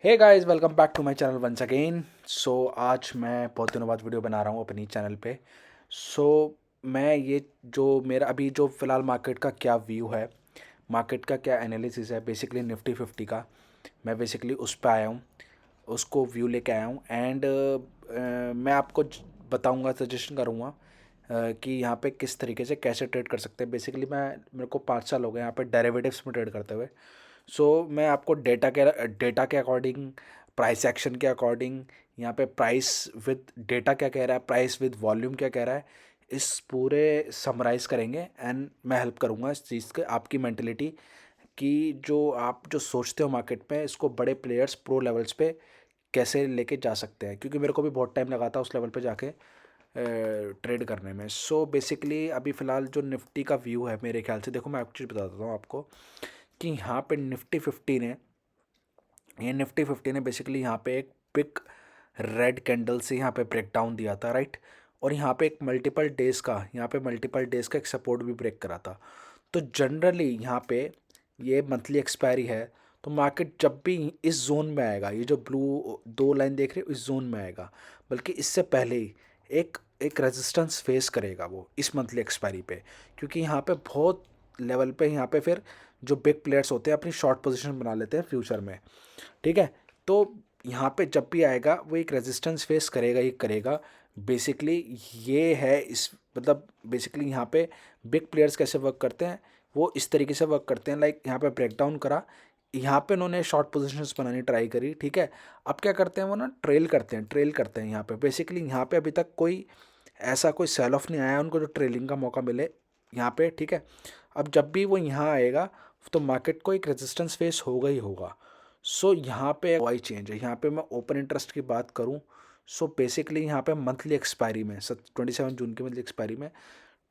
Hey guys, welcome back to my channel once again. आज मैं बहुत दिनों बाद वीडियो बना रहा हूँ अपनी चैनल पे। सो मैं ये जो मेरा अभी जो फ़िलहाल मार्केट का क्या व्यू है, मार्केट का क्या एनालिसिस है, बेसिकली निफ्टी 50 का, मैं बेसिकली उस पे आया हूँ, उसको व्यू लेके आया हूँ। एंड मैं आपको बताऊँगा, सजेशन करूँगा कि यहाँ पे किस तरीके से कैसे ट्रेड कर सकते हैं। बेसिकली मेरे को 5 साल हो गए यहाँ पे डेरिवेटिव्स में ट्रेड करते हुए। मैं आपको डेटा के अकॉर्डिंग, प्राइस एक्शन के अकॉर्डिंग, यहाँ पे प्राइस विद डेटा क्या कह रहा है, प्राइस विद वॉल्यूम क्या कह रहा है, इस पूरे समराइज़ करेंगे। एंड मैं हेल्प करूँगा इस चीज़ के, आपकी मेंटलिटी कि जो आप जो सोचते हो मार्केट में, इसको बड़े प्लेयर्स प्रो लेवल्स पे कैसे लेके जा सकते हैं, क्योंकि मेरे को भी बहुत टाइम लगा था उस लेवल पे जाके ट्रेड करने में। बेसिकली अभी फ़िलहाल जो निफ्टी का व्यू है, मेरे ख्याल से देखो, मैं एक चीज़ बता देता हूँ आपको कि यहाँ पे निफ्टी फिफ्टी ने बेसिकली यहाँ पे एक बिग रेड कैंडल से यहाँ पे ब्रेक डाउन दिया था, राइट। और यहाँ पे एक मल्टीपल डेज़ का एक सपोर्ट भी ब्रेक करा था। तो जनरली यहाँ पे ये मंथली एक्सपायरी है, तो मार्केट जब भी इस जोन में आएगा, ये जो ब्लू दो लाइन देख रहे हो, इस जोन में आएगा, बल्कि इससे पहले ही एक एक रेजिस्टेंस फेस करेगा वो इस मंथली एक्सपायरी पे। क्योंकि यहाँ पे बहुत लेवल पे यहाँ पे फिर जो बिग प्लेयर्स होते हैं अपनी शॉर्ट पोजीशन बना लेते हैं फ्यूचर में, ठीक है। तो यहाँ पे जब भी आएगा वो एक रेजिस्टेंस फेस करेगा ही करेगा। बेसिकली ये है इस मतलब बेसिकली यहाँ पे बिग प्लेयर्स कैसे वर्क करते हैं, वो इस तरीके से वर्क करते हैं। लाइक यहाँ पे ब्रेकडाउन करा, यहाँ पे उन्होंने शॉर्ट पोजीशंस बनानी ट्राई करी, ठीक है। अब क्या करते हैं वो ना, ट्रेल करते हैं यहाँ पे। बेसिकली यहाँ पे अभी तक कोई ऐसा कोई सेल ऑफ नहीं आया उनको जो ट्रेलिंग का मौका मिले यहाँ पे, ठीक है। अब जब भी वो यहाँ आएगा तो मार्केट को एक रेजिस्टेंस फेस होगा ही होगा। यहाँ पे वाई चेंज है। यहाँ पे मैं ओपन इंटरेस्ट की बात करूँ, बेसिकली यहाँ पे मंथली एक्सपायरी में 27 जून की मंथली एक्सपायरी में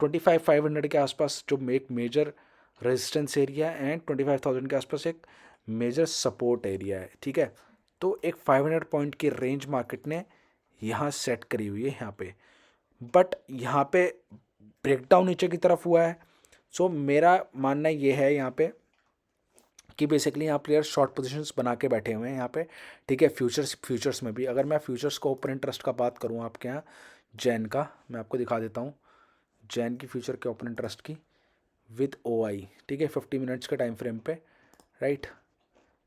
25,500 के आसपास जो एक मेजर रेजिस्टेंस एरिया है, एंड 25,000 के आसपास एक मेजर सपोर्ट एरिया है, ठीक है। तो एक 500 पॉइंट की रेंज मार्केट ने यहाँ सेट करी हुई है यहाँ पे। बट यहाँ पे ब्रेकडाउन नीचे की तरफ हुआ है। मेरा मानना ये है यहाँ पे कि बेसिकली यहाँ प्लेयर शॉर्ट पोजीशंस बना के बैठे हुए हैं यहाँ पे, ठीक है। फ्यूचर्स में भी अगर मैं फ्यूचर्स को ओपन इंटरेस्ट का बात करूँ आपके यहाँ, जैन का मैं आपको दिखा देता हूँ, जैन की फ्यूचर के ओपन इंटरेस्ट की विद ओ आई, ठीक है, 50 मिनट्स के टाइम फ्रेम पे, राइट।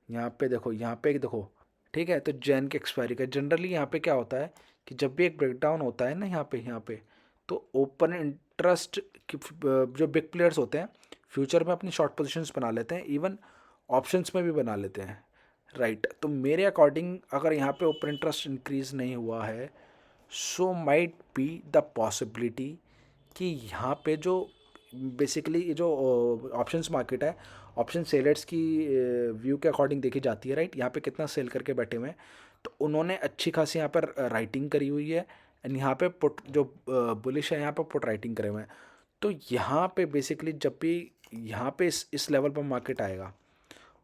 यहाँ पे देखो, ठीक है। तो जैन की एक्सपायरी का जनरली यहाँ पे क्या होता है कि जब भी एक ब्रेकडाउन होता है ना यहाँ पे तो ओपन इंटरेस्ट की जो बिग प्लेयर्स होते हैं फ्यूचर में अपनी शॉर्ट पोजीशंस बना लेते हैं, इवन ऑप्शंस में भी बना लेते हैं, राइट। तो मेरे अकॉर्डिंग अगर यहाँ पे ओपन इंटरेस्ट इंक्रीज नहीं हुआ है, माइट बी द पॉसिबिलिटी कि यहाँ पे जो बेसिकली ये जो ऑप्शंस मार्केट है, ऑप्शन सेलर्स की व्यू के अकॉर्डिंग देखी जाती है, राइट। यहाँ पे कितना सेल करके बैठे हुए हैं, तो उन्होंने अच्छी खासी यहाँ पर राइटिंग करी हुई है। एंड यहाँ पे पुट जो बुलिश है यहाँ पे पुट राइटिंग करे हुए हैं। तो यहाँ पे बेसिकली जब भी यहाँ पे इस लेवल पर मार्केट आएगा,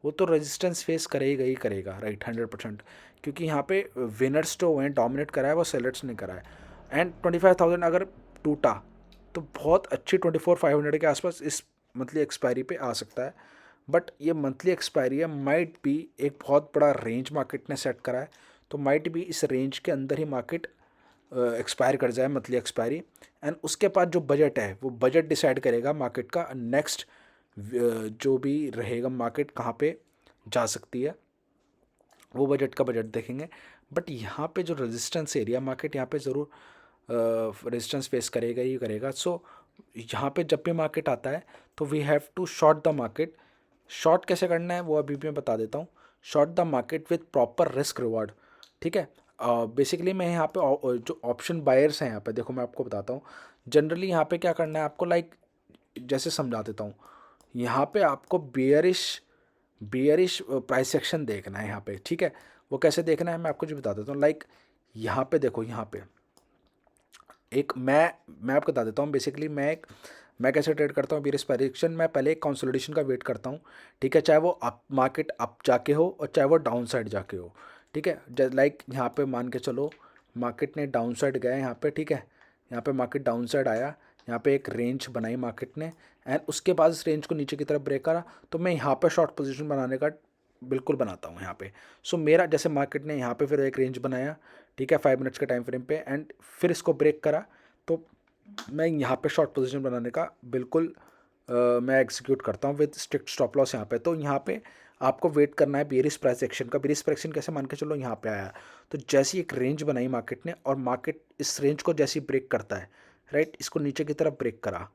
वो तो रेजिस्टेंस फेस करेगा ही करेगा, राइट, 100%। क्योंकि यहाँ पे विनर्स जो हैं डोमिनेट करा है, वो सेलर्स ने करा है। एंड 25,000 अगर टूटा तो बहुत अच्छी 24,500 के आसपास इस मंथली एक्सपायरी पे आ सकता है। बट ये मंथली एक्सपायरी है, माइट भी एक बहुत बड़ा रेंज मार्केट ने सेट करा है, तो माइट भी इस रेंज के अंदर ही मार्केट एक्सपायर कर जाए, मंथली एक्सपायरी। एंड उसके बाद जो बजट है वो बजट डिसाइड करेगा मार्केट का नेक्स्ट जो भी रहेगा, मार्केट कहाँ पे जा सकती है, वो बजट देखेंगे। बट यहाँ पे जो रेजिस्टेंस एरिया मार्केट यहाँ पे ज़रूर रेजिस्टेंस फेस करेगा ही करेगा। यहाँ पे जब भी मार्केट आता है तो we have to short the market. Short कैसे करना है वो अभी भी मैं बता देता हूँ। Short the market with proper risk reward, ठीक है। बेसिकली मैं यहाँ पे जो ऑप्शन बायर्स हैं यहाँ पे, देखो मैं आपको बताता हूँ जनरली यहाँ पे क्या करना है आपको। लाइक जैसे समझा देता हूँ, यहाँ पे आपको बियरिश प्राइस सेक्शन देखना है यहाँ पे, ठीक है। वो कैसे देखना है मैं आपको जो बता देता हूँ। लाइक यहाँ पे देखो, यहाँ पे एक मैं आपको बता देता हूँ। बेसिकली मैं कैसे ट्रेड करता हूँ बियरिश प्राइस, मैं पहले एक कंसोलिडेशन का वेट करता हूँ, ठीक है। चाहे वो अप मार्केट अप जाके हो और चाहे वो डाउन साइड जाके हो, ठीक है। लाइक यहाँ पे मान के चलो मार्केट ने डाउन साइड गया यहाँ पे, ठीक है। यहाँ पे मार्केट डाउन साइड आया, यहाँ पे एक रेंज बनाई मार्केट ने, एंड उसके बाद इस रेंज को नीचे की तरफ ब्रेक करा, तो मैं यहाँ पे शॉर्ट पोजीशन बनाने का बिल्कुल बनाता हूँ यहाँ पे। सो मेरा जैसे मार्केट ने यहाँ पे फिर एक रेंज बनाया, ठीक है, 5 मिनट्स के टाइम फ्रेम पे, एंड फिर इसको ब्रेक करा, तो मैं यहाँ पे शॉर्ट पोजीशन बनाने का बिल्कुल मैं एग्जीक्यूट करता हूँ विद स्ट्रिक्ट स्टॉप लॉस यहाँ पे। तो यहाँ पे आपको वेट करना है बेरिश प्राइस एक्शन का। बेरिश प्राइस एक्शन कैसे, मान के चलो यहाँ पे आया, तो जैसी एक रेंज बनाई मार्केट ने, और मार्केट इस रेंज को जैसी ब्रेक करता है, राइट, इसको नीचे की तरफ ब्रेक करा,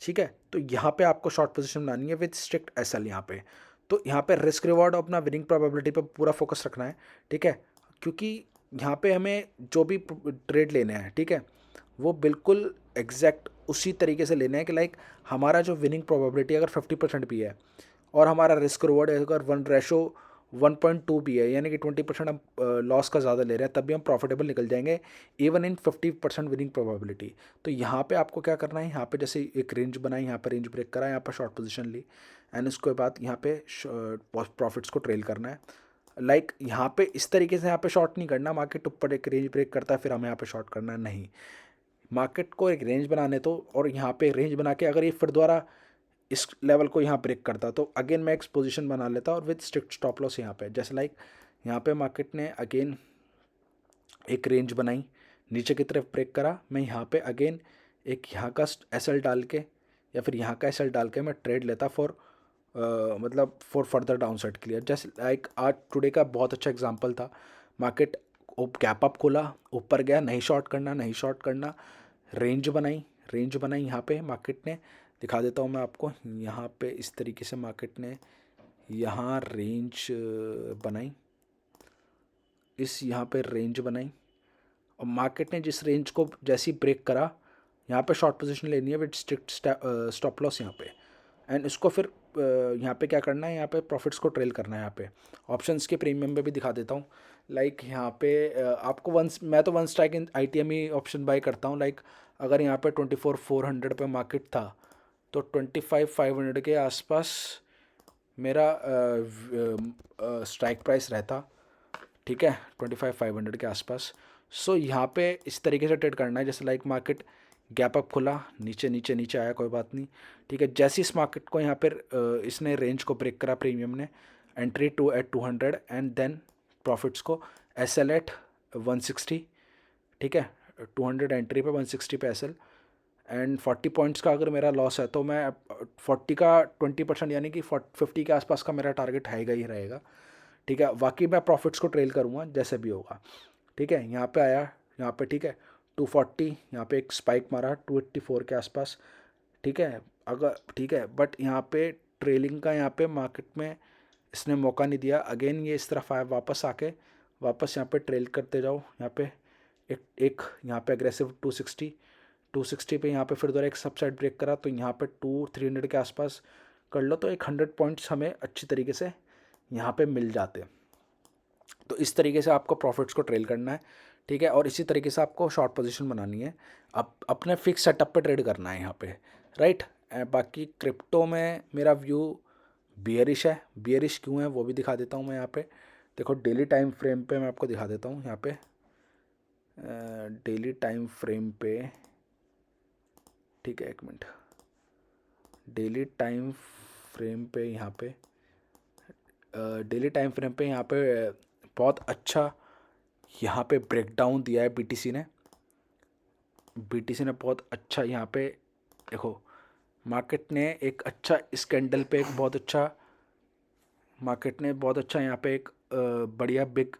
ठीक है, तो यहाँ पे आपको शॉर्ट पोजीशन बनानी है विद स्ट्रिक्ट एसएल यहाँ पे। तो यहाँ पे रिस्क रिवॉर्ड और अपना विनिंग प्रोबेबिलिटी पे पूरा फोकस रखना है, ठीक है, क्योंकि यहाँ पे हमें जो भी ट्रेड लेने हैं, ठीक है, वो बिल्कुल एग्जैक्ट उसी तरीके से लेना है कि लाइक हमारा जो विनिंग प्रोबेबिलिटी अगर 50% भी है और हमारा रिस्क रिवॉर्ड अगर 1:1.2 भी है, यानी कि 20% हम लॉस का ज़्यादा ले रहे हैं, तब भी हम प्रॉफिटेबल निकल जाएंगे इवन इन 50% विनिंग प्रोबेबिलिटी। तो यहाँ पे आपको क्या करना है, यहाँ पे जैसे एक रेंज बनाई, यहाँ पे रेंज ब्रेक करा, यहाँ पर शॉर्ट पोजीशन ली, एंड उसके बाद यहाँ पे प्रॉफिट्स को ट्रेल करना है। लाइक यहाँ पे इस तरीके से यहाँ पे शॉर्ट नहीं करना, मार्केट ऊपर एक रेंज ब्रेक करता है फिर हमें यहाँ पे शॉर्ट करना है, नहीं, मार्केट को एक रेंज बनाने दो, और यहाँ पे रेंज बना के अगर ये फिर दोबारा इस लेवल को यहाँ ब्रेक करता तो अगेन मैं एक्सपोजिशन बना लेता और विद स्ट्रिक्ट स्टॉप लॉस यहाँ पे। जैसे लाइक यहाँ पे मार्केट ने अगेन एक रेंज बनाई, नीचे की तरफ ब्रेक करा, मैं यहाँ पे अगेन एक यहाँ का एसएल डाल के या फिर यहाँ का एसएल डाल के मैं ट्रेड लेता फॉर मतलब for further down side clear. जैसे लाइक आज टुडे का बहुत अच्छा एग्जांपल था, मार्केट गैप अप खोला, ऊपर गया, नहीं शॉर्ट करना, नहीं शॉर्ट करना, रेंज बनाई, रेंज बनाई यहाँ पे मार्केट ने, दिखा देता हूँ मैं आपको, यहाँ पे इस तरीके से मार्केट ने यहाँ रेंज बनाई, इस यहाँ पे रेंज बनाई, और मार्केट ने जिस रेंज को जैसी ब्रेक करा, यहाँ पे शॉर्ट पोजीशन लेनी है विद स्ट्रिक्ट स्टॉप लॉस यहाँ पे, एंड इसको फिर यहाँ पे क्या करना है, यहाँ पे प्रॉफिट्स को ट्रेल करना है। यहाँ पे ऑप्शंस के प्रीमियम पे भी दिखा देता हूँ, लाइक यहाँ पे आपको मैं तो वन स्ट्राइक इन ITM ही ऑप्शन बाय करता हूँ। लाइक अगर यहाँ पे 24,400 पे मार्केट था तो 25,500 के आसपास मेरा स्ट्राइक प्राइस रहता, ठीक है, 25,500 के आसपास। सो यहाँ पे इस तरीके से ट्रेड करना है, जैसे लाइक मार्केट गैप अप खुला, नीचे नीचे नीचे आया, कोई बात नहीं, ठीक है, जैसे इस मार्केट को यहाँ पर इसने रेंज को ब्रेक करा प्रीमियम ने, entry to at 200 and then profits को SL एट 160, ठीक है, 200 एंट्री पे 160 पे SL, एंड 40 पॉइंट्स का अगर मेरा लॉस है तो मैं 40 का 20% यानी कि 50 के आसपास का मेरा टारगेट है ही रहेगा, ठीक है, बाकी मैं प्रॉफिट्स को ट्रेल करूँगा जैसे भी होगा, ठीक है। यहाँ पे आया, यहाँ पे ठीक है 240, यहाँ पे एक स्पाइक मारा 284 के आसपास, ठीक है, अगर ठीक है, बट यहाँ पे ट्रेलिंग का यहाँ पे मार्केट में इसने मौका नहीं दिया, अगेन ये इस तरफ आया, वापस आके वापस यहाँ पे ट्रेल करते जाओ, यहाँ पे एक यहाँ पे एग्रेसिव 260 पे यहाँ पे फिर दोबारा एक सबसाइड ब्रेक करा, तो यहाँ पे 300 के आसपास कर लो, तो एक 100 पॉइंट्स हमें अच्छी तरीके से यहाँ पे मिल जाते हैं। तो इस तरीके से आपको प्रॉफिट्स को ट्रेल करना है, ठीक है, और इसी तरीके से आपको शॉर्ट पोजीशन बनानी है, अब अपने फिक्स सेटअप पे ट्रेड करना है यहाँ पे, राइट। बाकी क्रिप्टो में मेरा व्यू बियरिश है, बियरिश क्यों है वो भी दिखा देता हूँ मैं यहाँ पे। देखो डेली टाइम फ्रेम पे मैं आपको दिखा देता हूँ, यहाँ पे डेली टाइम फ्रेम पे, ठीक है, एक मिनट, डेली टाइम फ्रेम पे यहाँ पे डेली टाइम फ्रेम पे यहाँ पे बहुत अच्छा यहाँ पे ब्रेकडाउन दिया है BTC ने बहुत अच्छा यहाँ पे, देखो मार्केट ने एक अच्छा इस कैंडल पे एक बहुत अच्छा, मार्केट ने बहुत अच्छा यहाँ पे एक बढ़िया बिग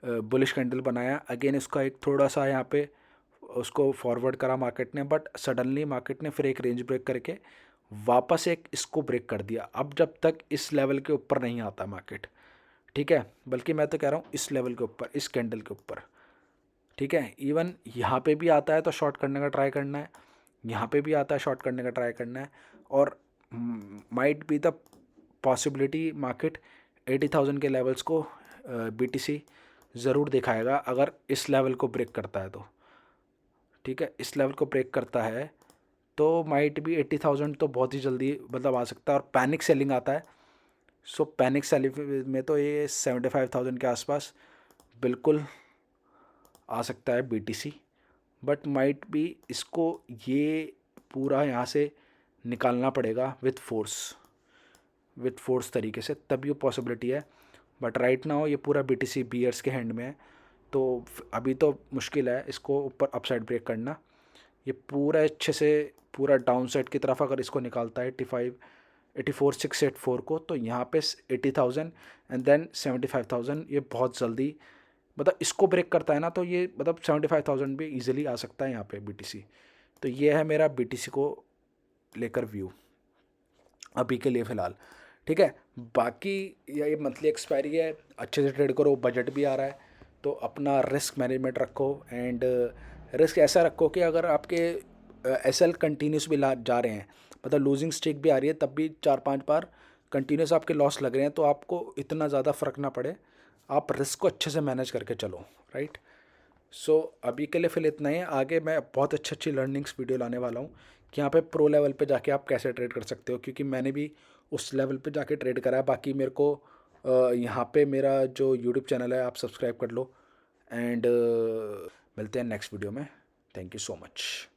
बुलिश कैंडल बनाया, अगेन इसका एक थोड़ा सा यहाँ पे उसको फॉरवर्ड करा मार्केट ने, बट सडनली मार्केट ने फिर एक रेंज ब्रेक करके वापस एक इसको ब्रेक कर दिया। अब जब तक इस लेवल के ऊपर नहीं आता मार्केट, ठीक है, बल्कि मैं तो कह रहा हूँ इस लेवल के ऊपर, इस कैंडल के ऊपर, ठीक है, इवन यहाँ पे भी आता है तो शॉर्ट करने का ट्राई करना है, यहाँ पे भी आता है शॉर्ट करने का ट्राई करना है, और might be the possibility market 80,000 के लेवल्स को BTC ज़रूर दिखाएगा अगर इस लेवल को ब्रेक करता है तो, ठीक है, इस लेवल को ब्रेक करता है तो माइट भी 80,000 तो बहुत ही जल्दी मतलब आ सकता है, और पैनिक सेलिंग आता है। सो पैनिक सेलिंग में तो ये 75,000 के आसपास बिल्कुल आ सकता है BTC, बट माइट भी इसको ये पूरा यहाँ से निकालना पड़ेगा विथ फोर्स तरीके से, तभी वो पॉसिबिलिटी है। बट राइट नाउ ये पूरा BTC बियर्स के हैंड में है, तो अभी तो मुश्किल है इसको ऊपर अपसाइड ब्रेक करना। ये पूरा अच्छे से पूरा डाउन साइड की तरफ अगर इसको निकालता है 84,684 को, तो यहाँ पे 80,000 एंड देन 75,000, ये बहुत जल्दी मतलब इसको ब्रेक करता है ना, तो ये मतलब 75,000 भी इजीली आ सकता है यहाँ पे BTC। तो ये है मेरा BTC को लेकर व्यू अभी के लिए फ़िलहाल। ठीक है, बाकी ये मंथली एक्सपायरी है, अच्छे से ट्रेड करो, बजट भी आ रहा है, तो अपना रिस्क मैनेजमेंट रखो एंड रिस्क ऐसा रखो कि अगर आपके SL कंटिन्यूस भी ला जा रहे हैं, मतलब लूजिंग स्ट्रीक भी आ रही है, तब भी 4-5 बार कंटिन्यूस आपके लॉस लग रहे हैं, तो आपको इतना ज़्यादा फ़र्क ना पड़े, आप रिस्क को अच्छे से मैनेज करके चलो, राइट। सो अभी के लिए फिर इतना ही है। आगे मैं बहुत अच्छी अच्छी लर्निंग्स वीडियो लाने वाला हूँ कि यहाँ पे प्रो लेवल पे जाके आप कैसे ट्रेड कर सकते हो, क्योंकि मैंने भी उस लेवल पे जाके ट्रेड करा है। बाकी मेरे को यहाँ पे मेरा जो यूट्यूब चैनल है आप सब्सक्राइब कर लो एंड मिलते हैं नेक्स्ट वीडियो में। Thank you so much.